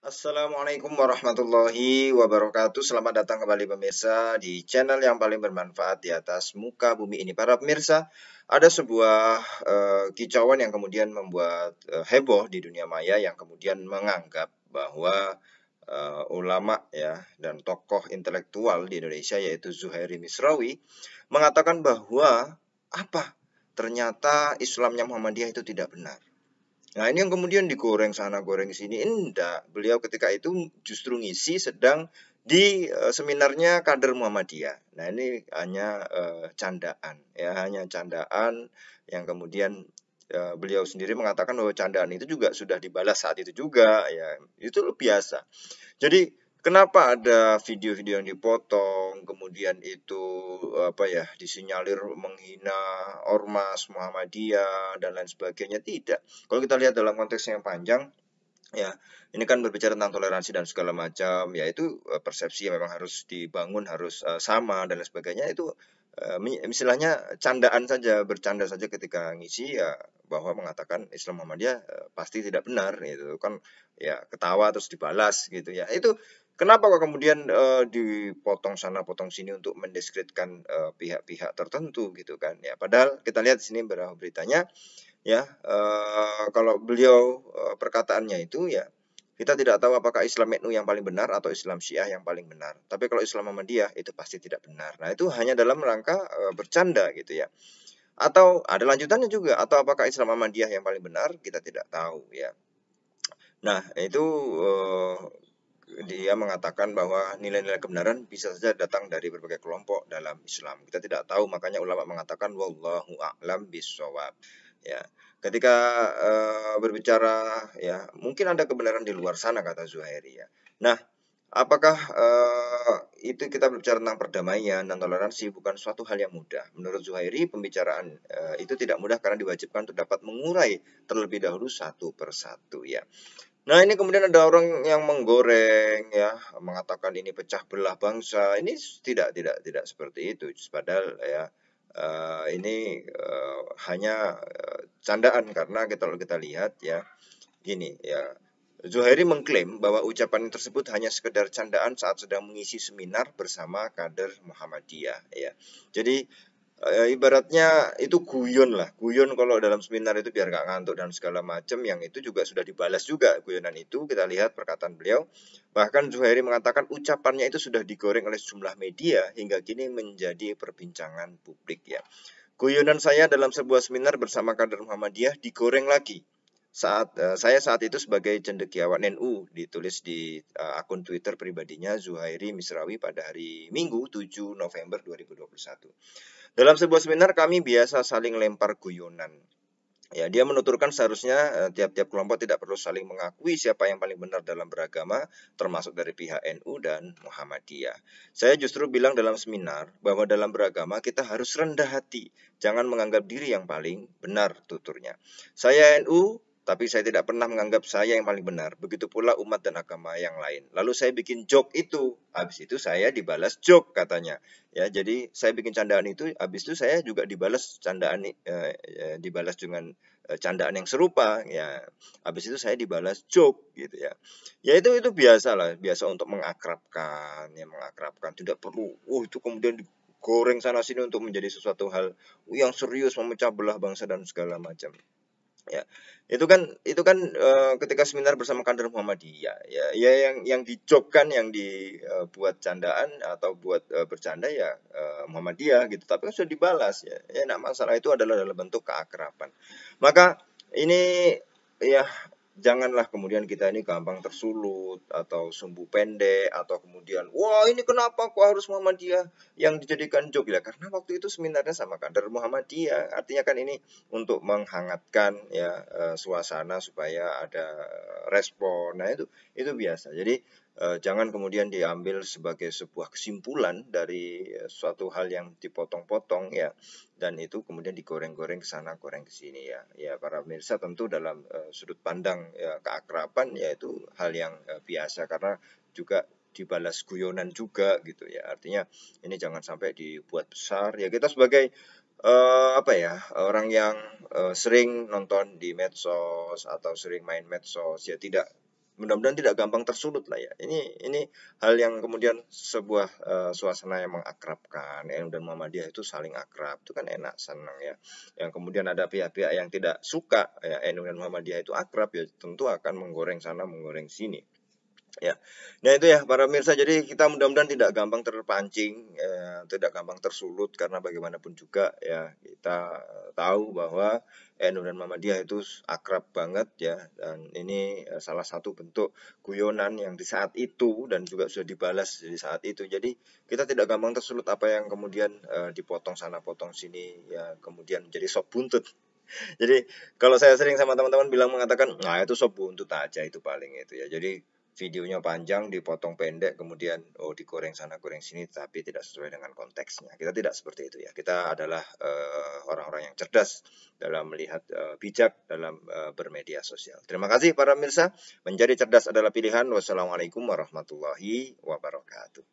Assalamualaikum warahmatullahi wabarakatuh. Selamat datang kembali pemirsa di channel yang paling bermanfaat di atas muka bumi ini. Para pemirsa, ada sebuah kicauan yang kemudian membuat heboh di dunia maya yang kemudian menganggap bahwa ulama ya dan tokoh intelektual di Indonesia yaitu Zuhairi Misrawi mengatakan bahwa apa? Ternyata Islamnya Muhammadiyah itu tidak benar. Nah, ini yang kemudian digoreng sana, goreng sini. Enggak, beliau ketika itu justru ngisi sedang di seminarnya kader Muhammadiyah. Nah, ini hanya candaan, ya, hanya candaan yang kemudian beliau sendiri mengatakan bahwa candaan itu juga sudah dibalas saat itu juga, ya, itu biasa. Jadi kenapa ada video-video yang dipotong, kemudian itu apa ya, disinyalir menghina ormas Muhammadiyah dan lain sebagainya? Tidak. Kalau kita lihat dalam konteks yang panjang, ya, ini kan berbicara tentang toleransi dan segala macam, ya itu persepsi yang memang harus dibangun, harus sama dan lain sebagainya. Itu istilahnya candaan saja, bercanda saja ketika ngisi ya bahwa mengatakan Islam Muhammadiyah pasti tidak benar, itu kan ya ketawa terus dibalas gitu ya. Itu kenapa kok kemudian dipotong sana potong sini untuk mendiskreditkan pihak-pihak tertentu gitu kan ya. Padahal kita lihat di sini beritanya ya, kalau beliau perkataannya itu ya kita tidak tahu apakah Islam NU yang paling benar atau Islam Syiah yang paling benar. Tapi kalau Islam Muhammadiyah itu pasti tidak benar. Nah, itu hanya dalam rangka bercanda gitu ya. Atau ada lanjutannya juga, atau apakah Islam Muhammadiyah yang paling benar? Kita tidak tahu ya. Nah, itu dia mengatakan bahwa nilai-nilai kebenaran bisa saja datang dari berbagai kelompok dalam Islam. Kita tidak tahu, makanya ulama mengatakan wallahu a'lam bishawab. Ya, ketika berbicara ya, mungkin ada kebenaran di luar sana kata Zuhairi ya. Nah, apakah itu kita berbicara tentang perdamaian dan toleransi bukan suatu hal yang mudah. Menurut Zuhairi, pembicaraan itu tidak mudah karena diwajibkan untuk dapat mengurai terlebih dahulu satu persatu ya. Nah, ini kemudian ada orang yang menggoreng ya, mengatakan ini pecah belah bangsa. Ini tidak seperti itu. Padahal ya ini hanya candaan karena kalau kita lihat ya gini ya. Zuhairi mengklaim bahwa ucapan tersebut hanya sekedar candaan saat sedang mengisi seminar bersama kader Muhammadiyah ya. Jadi ibaratnya itu guyon lah, guyon kalau dalam seminar itu biar nggak ngantuk dan segala macam, yang itu juga sudah dibalas juga guyonan itu. Kita lihat perkataan beliau, bahkan Zuhairi mengatakan ucapannya itu sudah digoreng oleh sejumlah media hingga kini menjadi perbincangan publik ya. Guyonan saya dalam sebuah seminar bersama kader Muhammadiyah digoreng lagi saya saat itu sebagai cendekiawan NU, ditulis di akun Twitter pribadinya Zuhairi Misrawi pada hari Minggu 7 November 2021. Dalam sebuah seminar kami biasa saling lempar guyonan. Ya, dia menuturkan seharusnya tiap-tiap kelompok tidak perlu saling mengakui siapa yang paling benar dalam beragama, termasuk dari pihak NU dan Muhammadiyah. Saya justru bilang dalam seminar bahwa dalam beragama kita harus rendah hati, jangan menganggap diri yang paling benar, tuturnya. Saya NU, tapi saya tidak pernah menganggap saya yang paling benar. Begitu pula umat dan agama yang lain. Lalu saya bikin joke itu. Habis itu saya dibalas joke katanya. Ya, jadi saya bikin candaan itu, habis itu saya juga dibalas candaan dibalas dengan candaan yang serupa ya. Habis itu saya dibalas joke gitu ya. Ya itu biasa lah, biasa untuk mengakrabkan, ya mengakrabkan. Tidak perlu itu kemudian digoreng sana sini untuk menjadi sesuatu hal yang serius memecah belah bangsa dan segala macam. Ya, itu kan ketika seminar bersama kader Muhammadiyah ya, ya yang dijokkan, yang dibuat candaan atau buat bercanda ya Muhammadiyah gitu, tapi kan sudah dibalas ya. Ya, nah masalah itu adalah dalam bentuk keakraban. Maka ini ya janganlah kemudian kita ini gampang tersulut atau sumbu pendek atau kemudian wah ini kenapa kok harus Muhammadiyah yang dijadikan joke ya, karena waktu itu seminarnya sama kader Muhammadiyah. Artinya kan ini untuk menghangatkan ya suasana supaya ada respon. Nah, itu biasa. Jadi jangan kemudian diambil sebagai sebuah kesimpulan dari suatu hal yang dipotong-potong ya, dan itu kemudian digoreng-goreng ke sana, goreng ke sini ya. Ya, para pemirsa tentu dalam sudut pandang ya, keakraban ya itu hal yang biasa karena juga dibalas guyonan juga gitu ya. Artinya ini jangan sampai dibuat besar ya. Kita sebagai apa ya, orang yang sering nonton di medsos atau sering main medsos ya, tidak mudah-mudahan tidak gampang tersulut lah ya. Ini hal yang kemudian sebuah suasana yang mengakrabkan. NU dan Muhammadiyah itu saling akrab, itu kan enak, senang ya. Yang kemudian ada pihak-pihak yang tidak suka ya NU dan Muhammadiyah itu akrab, ya tentu akan menggoreng sana menggoreng sini. Ya, nah itu ya para pemirsa. Jadi kita mudah-mudahan tidak gampang terpancing, tidak gampang tersulut, karena bagaimanapun juga ya kita tahu bahwa NU dan Muhammadiyah itu akrab banget ya, dan ini salah satu bentuk guyonan yang di saat itu dan juga sudah dibalas di saat itu. Jadi kita tidak gampang tersulut apa yang kemudian dipotong sana potong sini ya, kemudian menjadi sop buntut. Jadi kalau saya sering sama teman-teman bilang mengatakan, nah itu sop buntut aja itu paling itu ya. Jadi videonya panjang, dipotong pendek, kemudian digoreng sana goreng sini, tapi tidak sesuai dengan konteksnya. Kita tidak seperti itu ya. Kita adalah orang-orang yang cerdas dalam melihat bijak dalam bermedia sosial. Terima kasih para pemirsa. Menjadi cerdas adalah pilihan. Wassalamualaikum warahmatullahi wabarakatuh.